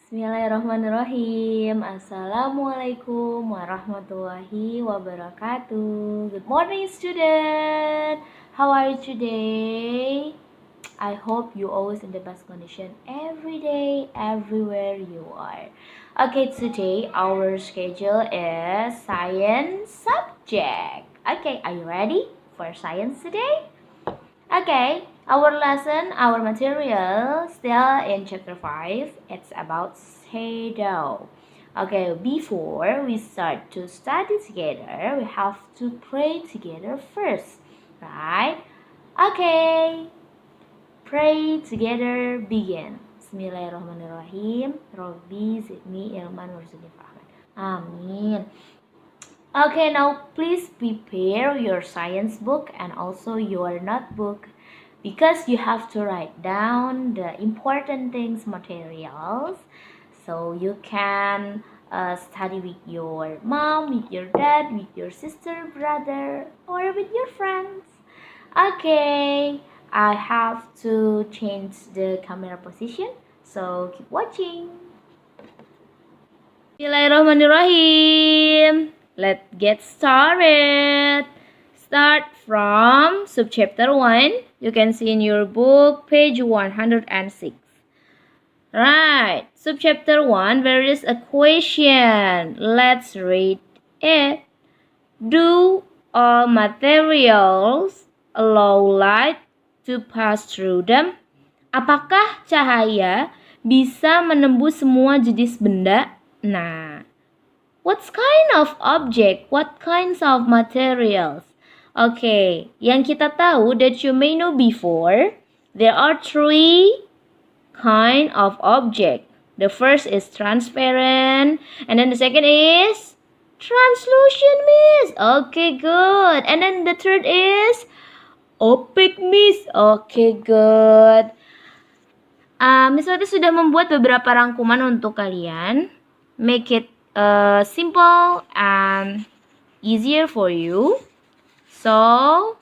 Bismillahirrahmanirrahim. Assalamualaikum warahmatullahi wabarakatuh. Good morning, student. How are you today? I hope you always in the best condition every day, everywhere you are. Okay, today our schedule is science subject. Okay, are you ready for science today? Okay, our lesson, our material still in chapter 5. It's about shadow. Okay, before we start to study together, we have to pray together first, right? Okay, pray together, begin. Bismillahirrahmanirrahim. Robbi zidni ilman warzuqni fahman. Amin. Okay, now please prepare your science book and also your notebook because you have to write down the important things, materials, so you can study with your mom, with your dad, with your sister, brother, or with your friends. Okay, I have to change the camera position, so keep watching. Bismillahirrahmanirrahim. Let's get started. Start from subchapter 1. You can see in your book, page 106. Right. Subchapter 1, there is a question. Let's read it. Do all materials allow light to pass through them? Apakah cahaya bisa menembus semua jenis benda? Nah, what kind of object? What kinds of materials? Okay, yang kita tahu that you may know before, there are three kind of object. The first is transparent, and then the second is translucent, miss. Okay, good. And then the third is opaque, miss. Okay, good. Miss Rati sudah membuat beberapa rangkuman untuk kalian. Make it simple and easier for you. So,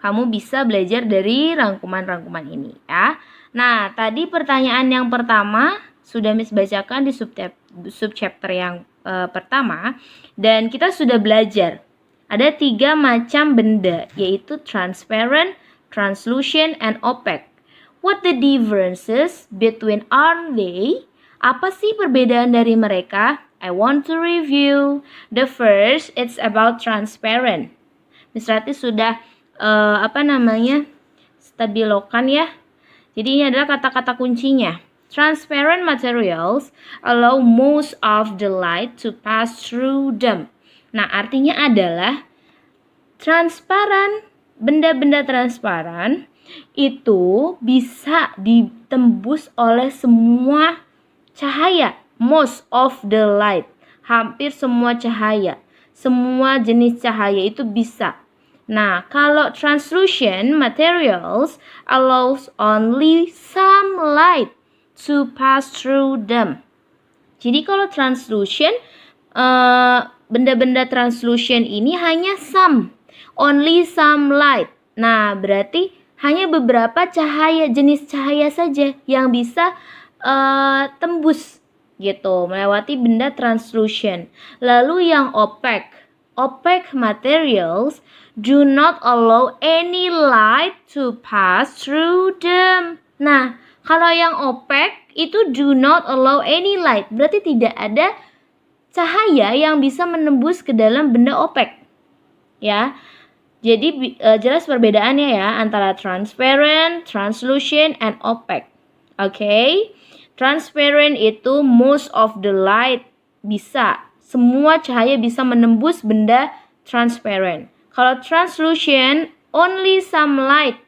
kamu bisa belajar dari rangkuman-rangkuman ini ya. Nah, tadi pertanyaan yang pertama sudah Miss bacakan di subchapter yang pertama. Dan kita sudah belajar. Ada 3 macam benda, yaitu transparent, translucent, and opaque. What the differences between are they? Apa sih perbedaan dari mereka? I want to review. The first, it's about transparent. Miss Rati sudah stabilokan ya. Jadi ini adalah kata-kata kuncinya. Transparent materials allow most of the light to pass through them. Nah, artinya adalah transparan, benda-benda transparan itu bisa ditembus oleh semua cahaya, most of the light, hampir semua cahaya, semua jenis cahaya itu bisa. Nah, kalau translucent materials allows only some light to pass through them. Jadi kalau translucent, benda-benda translucent ini hanya some, only some light. Nah, berarti hanya beberapa cahaya, jenis cahaya saja yang bisa tembus gitu melewati benda translucent. Lalu yang opaque materials do not allow any light to pass through them. Nah, kalau yang opaque itu do not allow any light, berarti tidak ada cahaya yang bisa menembus ke dalam benda opaque. Ya. Jadi jelas perbedaannya ya antara transparent, translucent, and opaque. Okay? Transparent itu most of the light bisa. Semua cahaya bisa menembus benda transparent. Kalau translucent, only some light.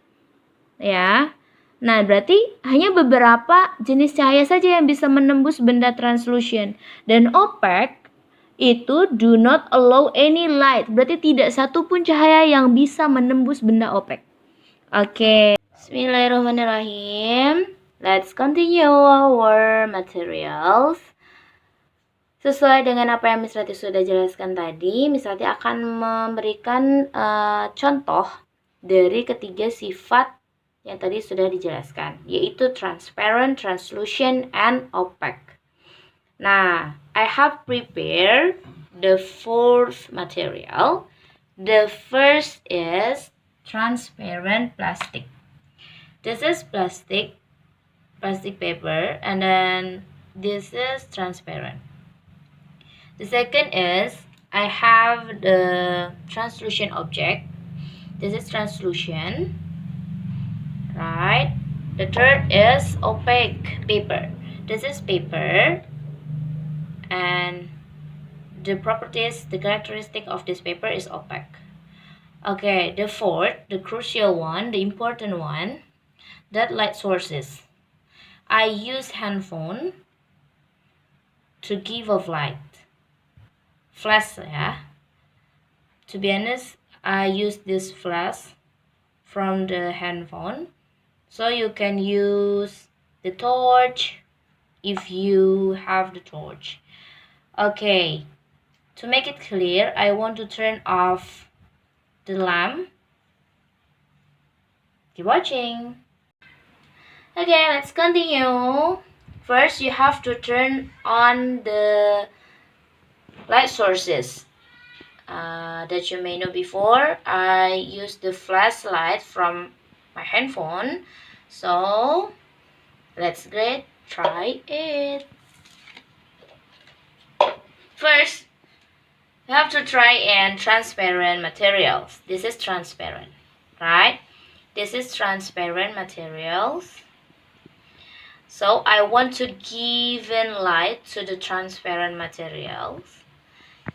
Ya. Nah, berarti hanya beberapa jenis cahaya saja yang bisa menembus benda translucent. Dan opaque itu do not allow any light. Berarti tidak satu pun cahaya yang bisa menembus benda opaque. Oke. Bismillahirrahmanirrahim. Let's continue our materials. Sesuai dengan apa yang Miss Rati sudah jelaskan tadi, Miss Rati akan memberikan contoh dari ketiga sifat yang tadi sudah dijelaskan, yaitu transparent, translucent, and opaque. Nah, I have prepared the fourth material. The first is transparent plastic. This is plastic paper, and then this is transparent. The second is I have the translucent object. This is translucent, right? The third is opaque paper. This is paper, and the characteristic of this paper is opaque. Okay, the fourth, the crucial one, the important one, that light sources. I use handphone to give off light. Flash, yeah. To be honest, I use this flash from the handphone. So you can use the torch if you have the torch. Okay, to make it clear, I want to turn off the lamp. Keep watching. Okay, let's continue. First, you have to turn on the light sources. That you may know before, I used the flashlight from my handphone. So, let's try it. First, you have to try in transparent materials. This is transparent, right? This is transparent materials. So I want to give in light to the transparent materials.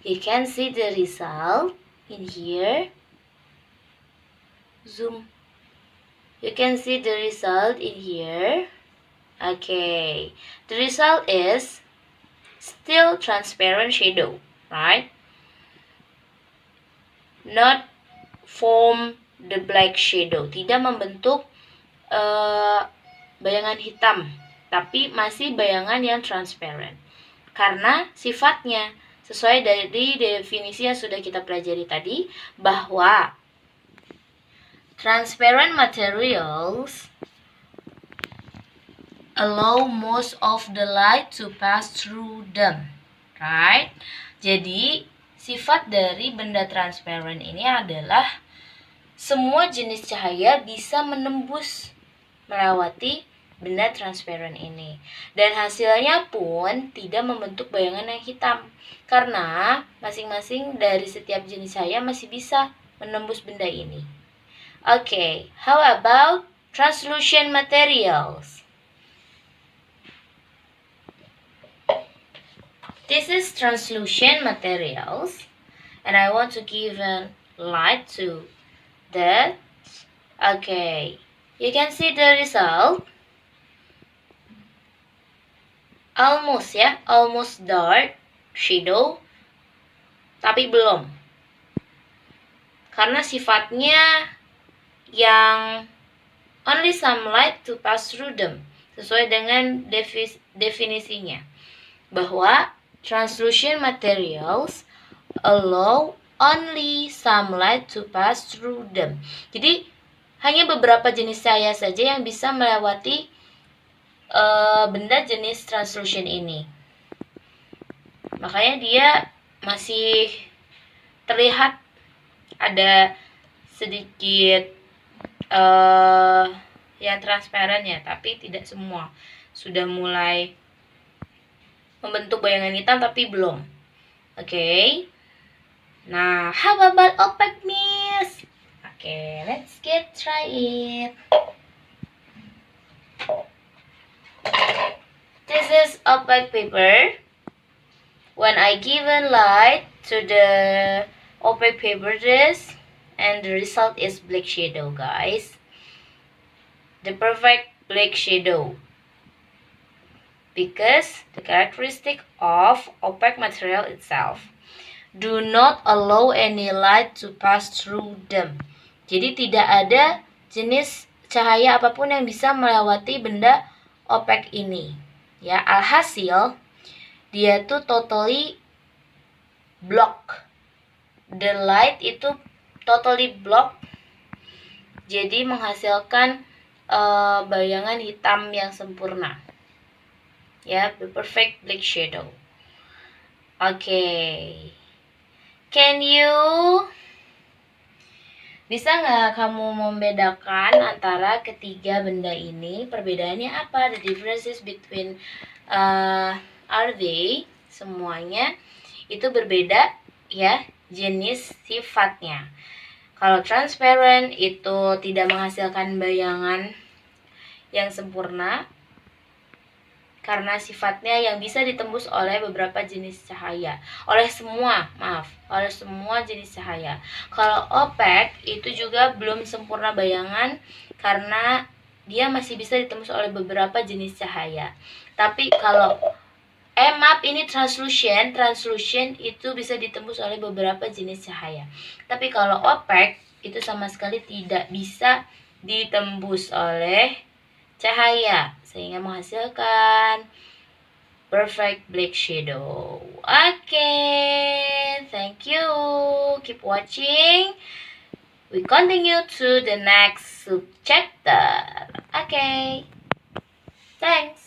You can see the result in here. Zoom. You can see the result in here. Okay. The result is still transparent shadow, right? Not form the black shadow. Tidak membentuk bayangan hitam, tapi masih bayangan yang transparent. Karena sifatnya sesuai dari definisi yang sudah kita pelajari tadi, bahwa transparent materials allow most of the light to pass through them, right? Jadi sifat dari benda transparent ini adalah semua jenis cahaya bisa menembus melewati benda transparent ini, dan hasilnya pun tidak membentuk bayangan yang hitam karena masing-masing dari setiap jenis cahaya masih bisa menembus benda ini. Okay, how about translucent materials? This is translucent materials, and I want to give a light to that. Okay, you can see the result. Almost dark shadow, tapi belum. Karena sifatnya yang only some light to pass through them, sesuai dengan definisinya, bahwa translucent materials allow only some light to pass through them. Jadi hanya beberapa jenis cahaya saja yang bisa melewati benda jenis translucent ini. Makanya dia masih terlihat ada sedikit yang transparan ya, tapi tidak semua. Sudah mulai membentuk bayangan hitam tapi belum. Okay. Nah, how about opaque, miss? Okay, let's try it. This is opaque paper. When I give a light to the opaque paper and the result is black shadow, guys. The perfect black shadow. Because the characteristic of opaque material itself do not allow any light to pass through them. Jadi tidak ada jenis cahaya apapun yang bisa melewati benda opaque ini. Ya, alhasil dia tuh totally block. The light itu totally block. Jadi menghasilkan bayangan hitam yang sempurna. Ya, the perfect black shadow. Okay. Can you bisa nggak kamu membedakan antara ketiga benda ini? Perbedaannya apa? The differences between are they? Semuanya itu berbeda ya, jenis sifatnya. Kalau transparent itu tidak menghasilkan bayangan yang sempurna karena sifatnya yang bisa ditembus oleh beberapa jenis cahaya, oleh semua jenis cahaya. Kalau opaque itu juga belum sempurna bayangan karena dia masih bisa ditembus oleh beberapa jenis cahaya. Tapi kalau maaf, ini translucent itu bisa ditembus oleh beberapa jenis cahaya. Tapi kalau opaque itu sama sekali tidak bisa ditembus oleh cahaya sehingga menghasilkan perfect black shadow. Okay, thank you. Keep watching. We continue to the next subchapter. Okay, thanks.